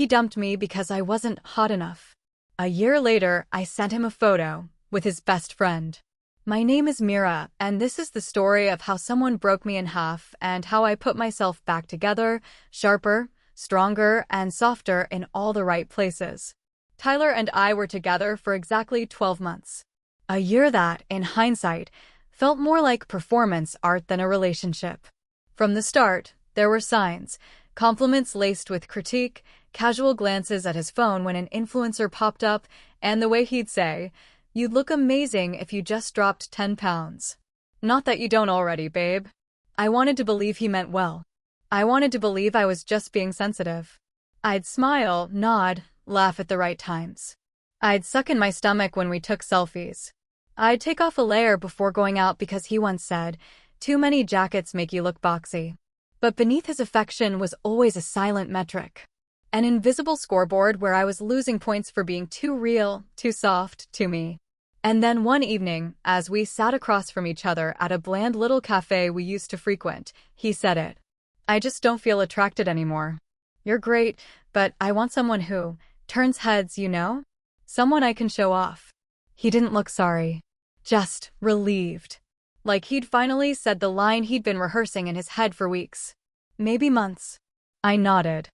He dumped me because I wasn't hot enough. A year later, I sent him a photo with his best friend. My name is Mira, and this is the story of how someone broke me in half and how I put myself back together, sharper, stronger, and softer in all the right places. Tyler and I were together for exactly 12 months. A year that, in hindsight, felt more like performance art than a relationship. From the start, there were signs, compliments laced with critique, casual glances at his phone when an influencer popped up, and the way he'd say, "You'd look amazing if you just dropped 10 pounds. Not that you don't already, babe." I wanted to believe he meant well. I wanted to believe I was just being sensitive. I'd smile, nod, laugh at the right times. I'd suck in my stomach when we took selfies. I'd take off a layer before going out because he once said, "Too many jackets make you look boxy." But beneath his affection was always a silent metric. An invisible scoreboard where I was losing points for being too real, too soft, too me. And then one evening, as we sat across from each other at a bland little cafe we used to frequent, he said it. "I just don't feel attracted anymore. You're great, but I want someone who turns heads, you know? Someone I can show off." He didn't look sorry. Just relieved. Like he'd finally said the line he'd been rehearsing in his head for weeks. Maybe months. I nodded.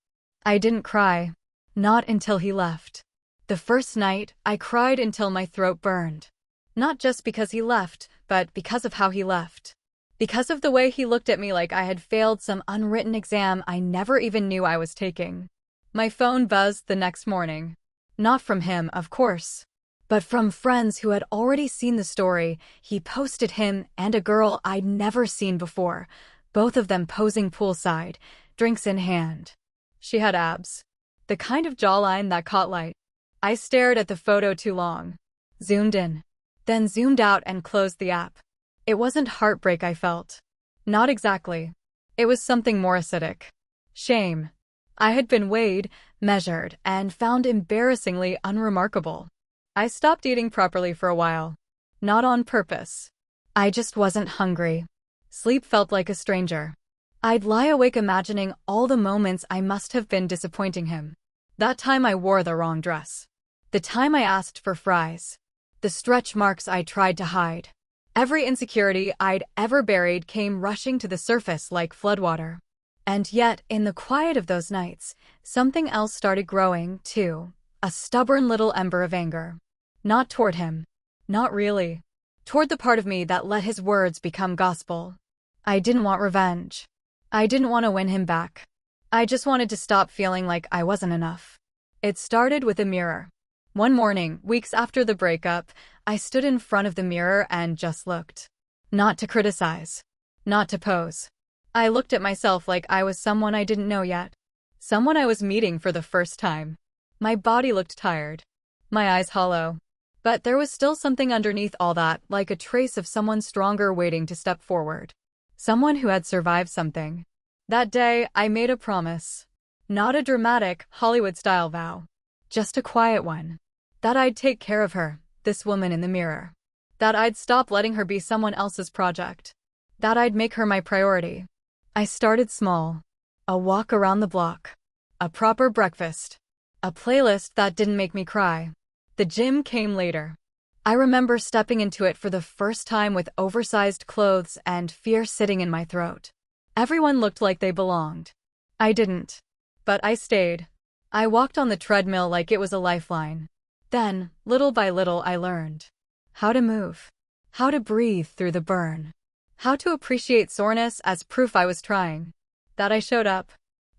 I didn't cry. Not until he left. The first night, I cried until my throat burned. Not just because he left, but because of how he left. Because of the way he looked at me like I had failed some unwritten exam I never even knew I was taking. My phone buzzed the next morning. Not from him, of course, but from friends who had already seen the story. He posted him and a girl I'd never seen before, both of them posing poolside, drinks in hand. She had abs. The kind of jawline that caught light. I stared at the photo too long. Zoomed in. Then zoomed out and closed the app. It wasn't heartbreak I felt. Not exactly. It was something more acidic. Shame. I had been weighed, measured, and found embarrassingly unremarkable. I stopped eating properly for a while. Not on purpose. I just wasn't hungry. Sleep felt like a stranger. I'd lie awake imagining all the moments I must have been disappointing him. That time I wore the wrong dress. The time I asked for fries. The stretch marks I tried to hide. Every insecurity I'd ever buried came rushing to the surface like floodwater. And yet, in the quiet of those nights, something else started growing, too. A stubborn little ember of anger. Not toward him. Not really. Toward the part of me that let his words become gospel. I didn't want revenge. I didn't want to win him back. I just wanted to stop feeling like I wasn't enough. It started with a mirror. One morning, weeks after the breakup, I stood in front of the mirror and just looked. Not to criticize. Not to pose. I looked at myself like I was someone I didn't know yet. Someone I was meeting for the first time. My body looked tired. My eyes hollow. But there was still something underneath all that, like a trace of someone stronger waiting to step forward. Someone who had survived something. That day, I made a promise. Not a dramatic, Hollywood-style vow. Just a quiet one. That I'd take care of her, this woman in the mirror. That I'd stop letting her be someone else's project. That I'd make her my priority. I started small. A walk around the block. A proper breakfast. A playlist that didn't make me cry. The gym came later. I remember stepping into it for the first time with oversized clothes and fear sitting in my throat. Everyone looked like they belonged. I didn't. But I stayed. I walked on the treadmill like it was a lifeline. Then, little by little, I learned how to move. How to breathe through the burn. How to appreciate soreness as proof I was trying. That I showed up.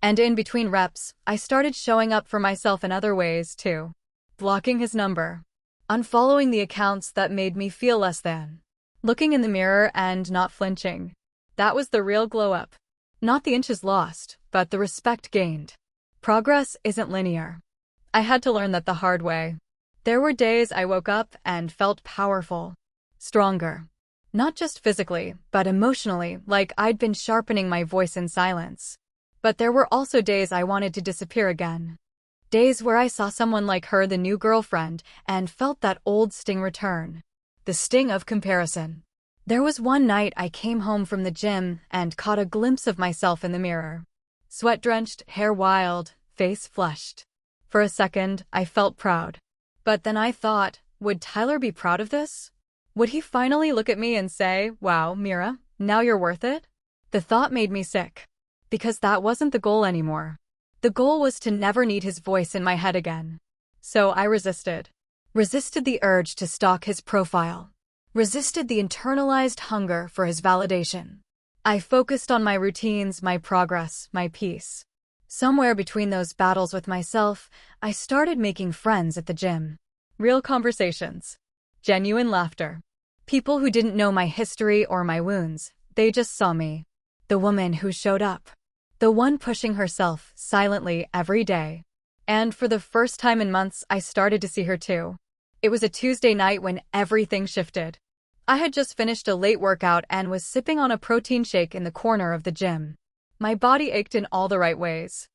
And in between reps, I started showing up for myself in other ways, too. Blocking his number. Unfollowing the accounts that made me feel less than. Looking in the mirror and not flinching. That was the real glow-up. Not the inches lost, but the respect gained. Progress isn't linear. I had to learn that the hard way. There were days I woke up and felt powerful. Stronger. Not just physically, but emotionally, like I'd been sharpening my voice in silence. But there were also days I wanted to disappear again. Days where I saw someone like her, the new girlfriend, and felt that old sting return. The sting of comparison. There was one night I came home from the gym and caught a glimpse of myself in the mirror. Sweat-drenched, hair wild, face flushed. For a second, I felt proud. But then I thought, would Tyler be proud of this? Would he finally look at me and say, "Wow, Mira, now you're worth it"? The thought made me sick. Because that wasn't the goal anymore. The goal was to never need his voice in my head again. So I resisted. Resisted the urge to stalk his profile. Resisted the internalized hunger for his validation. I focused on my routines, my progress, my peace. Somewhere between those battles with myself, I started making friends at the gym. Real conversations. Genuine laughter. People who didn't know my history or my wounds, they just saw me. The woman who showed up. The one pushing herself silently every day. And for the first time in months, I started to see her too. It was a Tuesday night when everything shifted. I had just finished a late workout and was sipping on a protein shake in the corner of the gym. My body ached in all the right ways.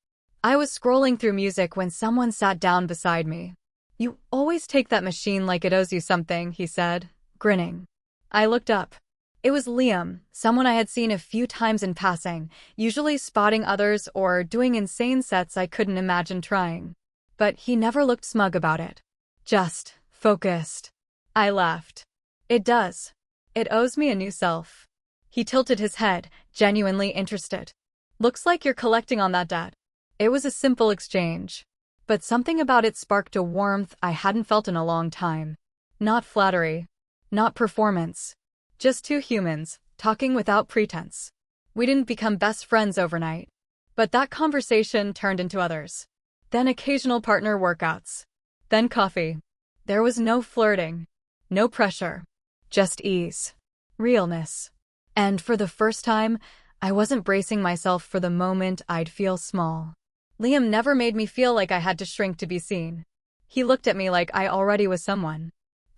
I was scrolling through music when someone sat down beside me. "You always take that machine like it owes you something," he said, grinning. I looked up. It was Liam, someone I had seen a few times in passing, usually spotting others or doing insane sets I couldn't imagine trying. But he never looked smug about it. Just focused. I laughed. "It does. It owes me a new self." He tilted his head, genuinely interested. "Looks like you're collecting on that debt." It was a simple exchange. But something about it sparked a warmth I hadn't felt in a long time. Not flattery. Not performance. Just two humans, talking without pretense. We didn't become best friends overnight. But that conversation turned into others. Then occasional partner workouts. Then coffee. There was no flirting. No pressure. Just ease. Realness. And for the first time, I wasn't bracing myself for the moment I'd feel small. Liam never made me feel like I had to shrink to be seen. He looked at me like I already was someone.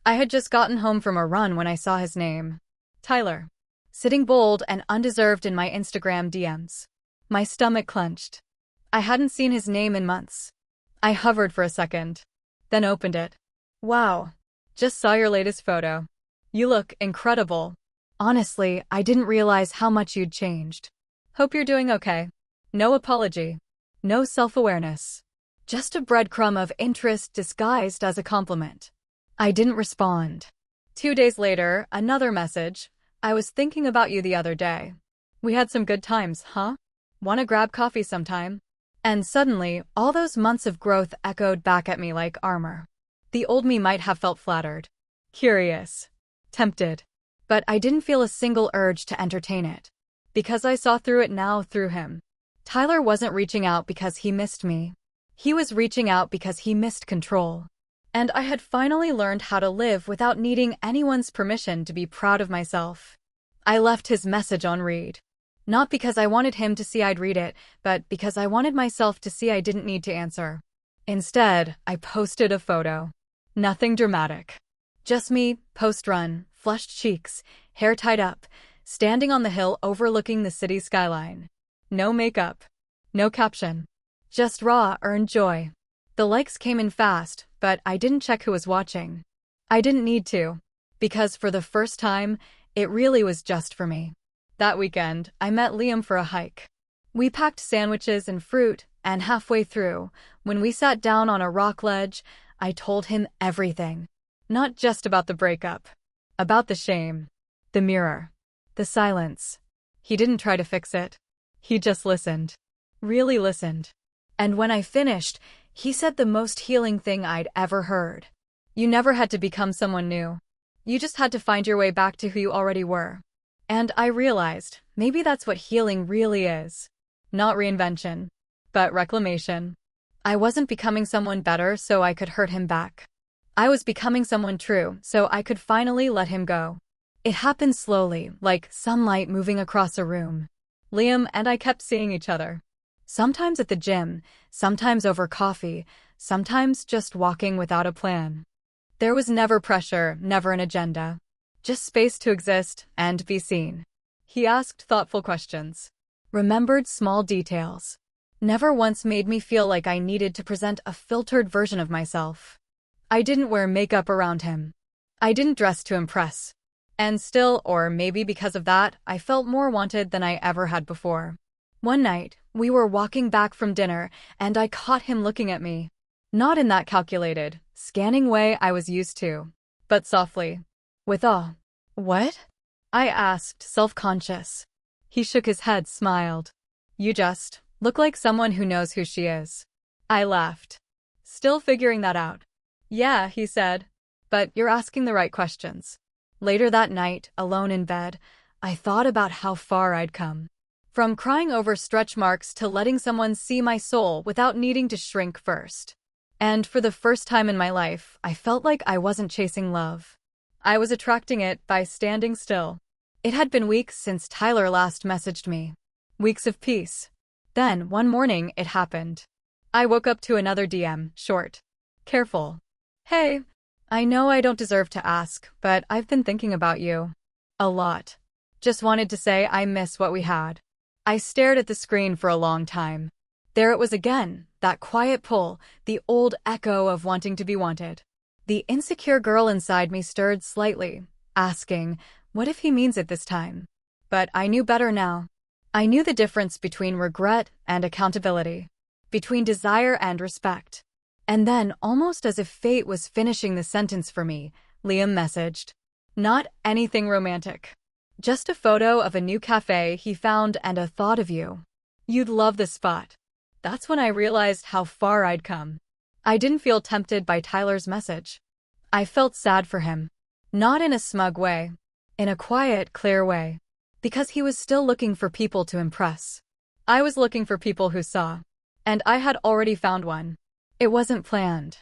I had just gotten home from a run when I saw his name. Tyler. Sitting bold and undeserved in my Instagram DMs. My stomach clenched. I hadn't seen his name in months. I hovered for a second. Then opened it. "Wow. Just saw your latest photo. You look incredible. Honestly, I didn't realize how much you'd changed. Hope you're doing okay." No apology. No self-awareness. Just a breadcrumb of interest disguised as a compliment. I didn't respond. 2 days later, another message. "I was thinking about you the other day. We had some good times, huh? Wanna grab coffee sometime?" And suddenly, all those months of growth echoed back at me like armor. The old me might have felt flattered, curious, tempted. But I didn't feel a single urge to entertain it. Because I saw through it now through him. Tyler wasn't reaching out because he missed me. He was reaching out because he missed control. And I had finally learned how to live without needing anyone's permission to be proud of myself. I left his message on read. Not because I wanted him to see I'd read it, but because I wanted myself to see I didn't need to answer. Instead, I posted a photo. Nothing dramatic. Just me, post-run, flushed cheeks, hair tied up, standing on the hill overlooking the city skyline. No makeup. No caption. Just raw, earned joy. The likes came in fast, but I didn't check who was watching. I didn't need to. Because for the first time, it really was just for me. That weekend, I met Liam for a hike. We packed sandwiches and fruit, and halfway through, when we sat down on a rock ledge, I told him everything. Not just about the breakup. About the shame. The mirror. The silence. He didn't try to fix it. He just listened. Really listened. And when I finished, he said the most healing thing I'd ever heard. "You never had to become someone new. You just had to find your way back to who you already were." And I realized, maybe that's what healing really is. Not reinvention, but reclamation. I wasn't becoming someone better so I could hurt him back. I was becoming someone true so I could finally let him go. It happened slowly, like sunlight moving across a room. Liam and I kept seeing each other. Sometimes at the gym, sometimes over coffee, sometimes just walking without a plan. There was never pressure, never an agenda. Just space to exist and be seen. He asked thoughtful questions. Remembered small details. Never once made me feel like I needed to present a filtered version of myself. I didn't wear makeup around him. I didn't dress to impress. And still, or maybe because of that, I felt more wanted than I ever had before. One night, we were walking back from dinner, and I caught him looking at me. Not in that calculated, scanning way I was used to, but softly, with awe. What? I asked, self-conscious. He shook his head, smiled. You just look like someone who knows who she is. I laughed, still figuring that out. Yeah, he said, but you're asking the right questions. Later that night, alone in bed, I thought about how far I'd come. From crying over stretch marks to letting someone see my soul without needing to shrink first. And for the first time in my life, I felt like I wasn't chasing love. I was attracting it by standing still. It had been weeks since Tyler last messaged me. Weeks of peace. Then, one morning, it happened. I woke up to another DM, short. Careful. Hey, I know I don't deserve to ask, but I've been thinking about you. A lot. Just wanted to say I miss what we had. I stared at the screen for a long time. There it was again, that quiet pull, the old echo of wanting to be wanted. The insecure girl inside me stirred slightly, asking, what if he means it this time? But I knew better now. I knew the difference between regret and accountability, between desire and respect. And then, almost as if fate was finishing the sentence for me, Liam messaged. Not anything romantic. Just a photo of a new cafe he found and a thought of you. You'd love this spot. That's when I realized how far I'd come. I didn't feel tempted by Tyler's message. I felt sad for him. Not in a smug way. In a quiet, clear way. Because he was still looking for people to impress. I was looking for people who saw. And I had already found one. It wasn't planned.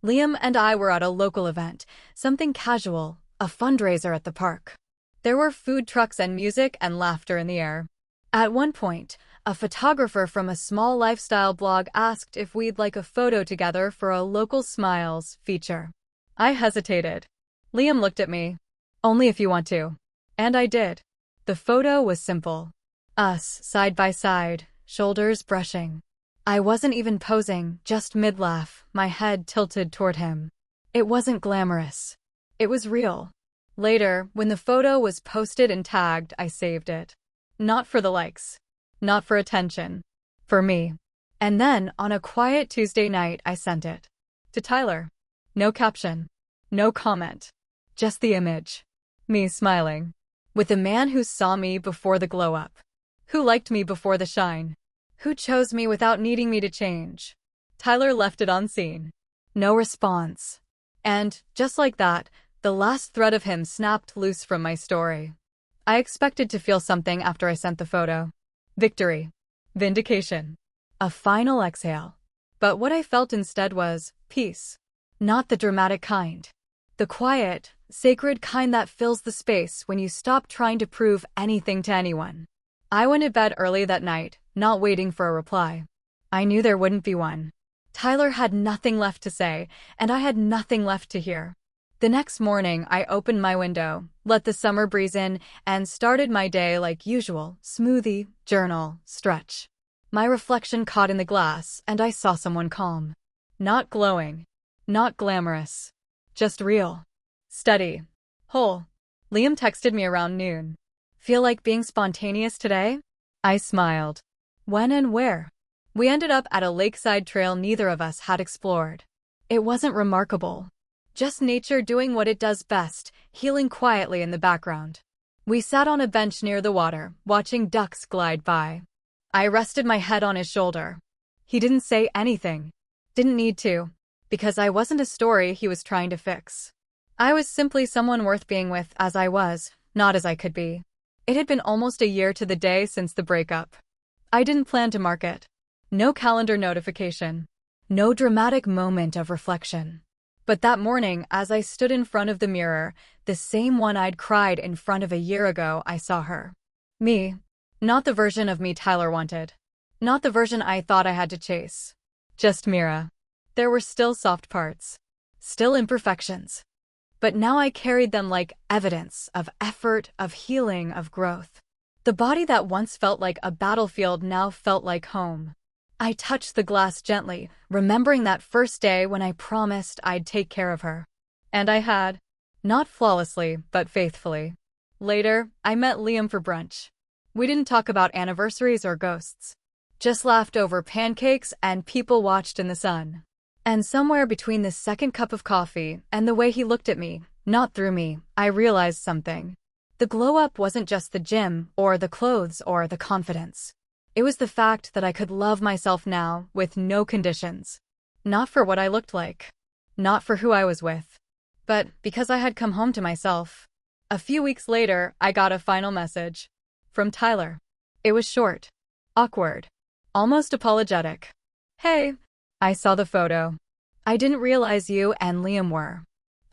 Liam and I were at a local event, something casual, a fundraiser at the park. There were food trucks and music and laughter in the air. At one point, a photographer from a small lifestyle blog asked if we'd like a photo together for a local Smiles feature. I hesitated. Liam looked at me. Only if you want to. And I did. The photo was simple. Us, side by side, shoulders brushing. I wasn't even posing, just mid-laugh, my head tilted toward him. It wasn't glamorous. It was real. Later, when the photo was posted and tagged, I saved it. Not for the likes. Not for attention. For me. And then, on a quiet Tuesday night, I sent it. To Tyler. No caption. No comment. Just the image. Me smiling. With a man who saw me before the glow-up. Who liked me before the shine. Who chose me without needing me to change. Tyler left it unseen. No response. And, just like that, the last thread of him snapped loose from my story. I expected to feel something after I sent the photo. Victory. Vindication. A final exhale. But what I felt instead was peace. Not the dramatic kind. The quiet, sacred kind that fills the space when you stop trying to prove anything to anyone. I went to bed early that night, not waiting for a reply. I knew there wouldn't be one. Tyler had nothing left to say, and I had nothing left to hear. The next morning, I opened my window, let the summer breeze in, and started my day like usual, smoothie, journal, stretch. My reflection caught in the glass, and I saw someone calm. Not glowing. Not glamorous. Just real. Steady. Whole. Liam texted me around noon. Feel like being spontaneous today? I smiled. When and where? We ended up at a lakeside trail neither of us had explored. It wasn't remarkable. Just nature doing what it does best, healing quietly in the background. We sat on a bench near the water, watching ducks glide by. I rested my head on his shoulder. He didn't say anything. Didn't need to. Because I wasn't a story he was trying to fix. I was simply someone worth being with as I was, not as I could be. It had been almost a year to the day since the breakup. I didn't plan to mark it. No calendar notification. No dramatic moment of reflection. But that morning, as I stood in front of the mirror, the same one I'd cried in front of a year ago, I saw her. Me. Not the version of me Tyler wanted. Not the version I thought I had to chase. Just Mira. There were still soft parts. Still imperfections. But now I carried them like evidence of effort, of healing, of growth. The body that once felt like a battlefield now felt like home. I touched the glass gently, remembering that first day when I promised I'd take care of her. And I had. Not flawlessly, but faithfully. Later, I met Liam for brunch. We didn't talk about anniversaries or ghosts. Just laughed over pancakes and people watched in the sun. And somewhere between the second cup of coffee and the way he looked at me, not through me, I realized something. The glow-up wasn't just the gym, or the clothes, or the confidence. It was the fact that I could love myself now, with no conditions. Not for what I looked like. Not for who I was with. But because I had come home to myself. A few weeks later, I got a final message. From Tyler. It was short. Awkward. Almost apologetic. Hey. I saw the photo. I didn't realize you and Liam were.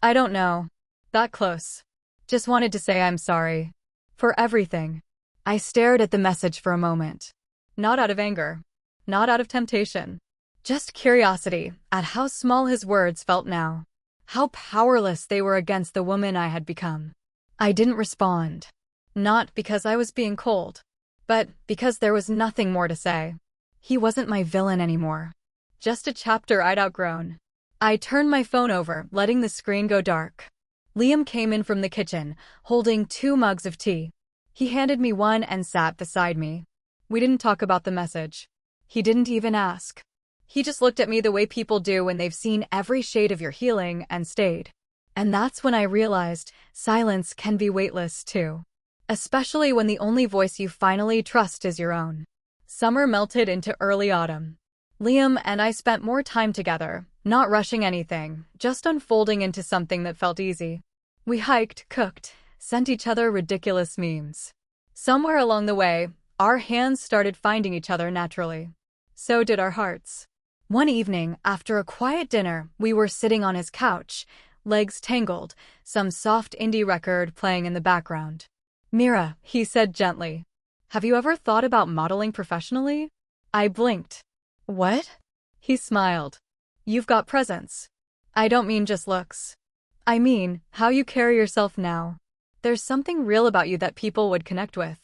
I don't know. That close. Just wanted to say I'm sorry. For everything. I stared at the message for a moment. Not out of anger. Not out of temptation. Just curiosity at how small his words felt now. How powerless they were against the woman I had become. I didn't respond. Not because I was being cold. But because there was nothing more to say. He wasn't my villain anymore. Just a chapter I'd outgrown. I turned my phone over, letting the screen go dark. Liam came in from the kitchen, holding 2 mugs of tea. He handed me one and sat beside me. We didn't talk about the message. He didn't even ask. He just looked at me the way people do when they've seen every shade of your healing and stayed. And that's when I realized silence can be weightless too. Especially when the only voice you finally trust is your own. Summer melted into early autumn. Liam and I spent more time together, not rushing anything, just unfolding into something that felt easy. We hiked, cooked, sent each other ridiculous memes. Somewhere along the way, our hands started finding each other naturally. So did our hearts. One evening, after a quiet dinner, we were sitting on his couch, legs tangled, some soft indie record playing in the background. Mira, he said gently. Have you ever thought about modeling professionally? I blinked. What? He smiled. You've got presence. I don't mean just looks. I mean, how you carry yourself now. There's something real about you that people would connect with.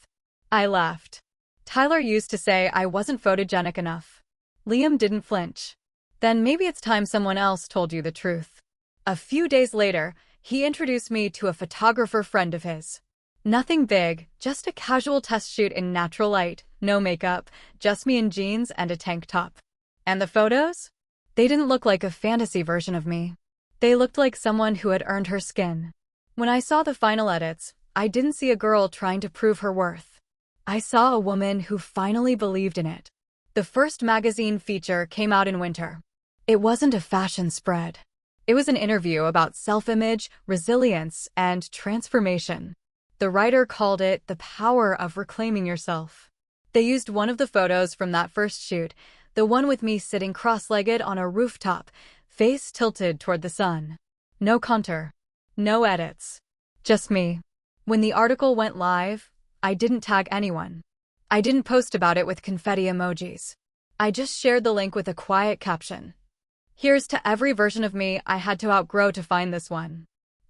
I laughed. Tyler used to say I wasn't photogenic enough. Liam didn't flinch. Then maybe it's time someone else told you the truth. A few days later, he introduced me to a photographer friend of his. Nothing big, just a casual test shoot in natural light, no makeup, just me in jeans and a tank top. And the photos? They didn't look like a fantasy version of me. They looked like someone who had earned her skin. When I saw the final edits, I didn't see a girl trying to prove her worth. I saw a woman who finally believed in it. The first magazine feature came out in winter. It wasn't a fashion spread. It was an interview about self-image, resilience, and transformation. The writer called it the power of reclaiming yourself. They used one of the photos from that first shoot, the one with me sitting cross-legged on a rooftop, face tilted toward the sun. No contour. No edits. Just me. When the article went live, I didn't tag anyone. I didn't post about it with confetti emojis. I just shared the link with a quiet caption. Here's to every version of me I had to outgrow to find this one.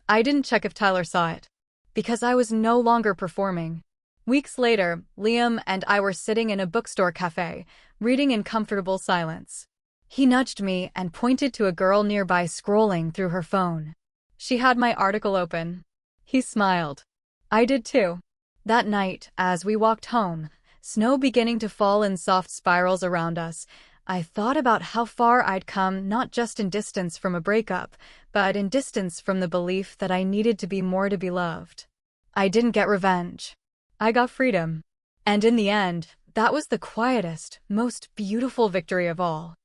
I didn't check if Tyler saw it. Because I was no longer performing. Weeks later, Liam and I were sitting in a bookstore cafe, reading in comfortable silence. He nudged me and pointed to a girl nearby scrolling through her phone. She had my article open. He smiled. I did too. That night, as we walked home, snow beginning to fall in soft spirals around us, I thought about how far I'd come, not just in distance from a breakup, but in distance from the belief that I needed to be more to be loved. I didn't get revenge. I got freedom. And in the end, that was the quietest, most beautiful victory of all.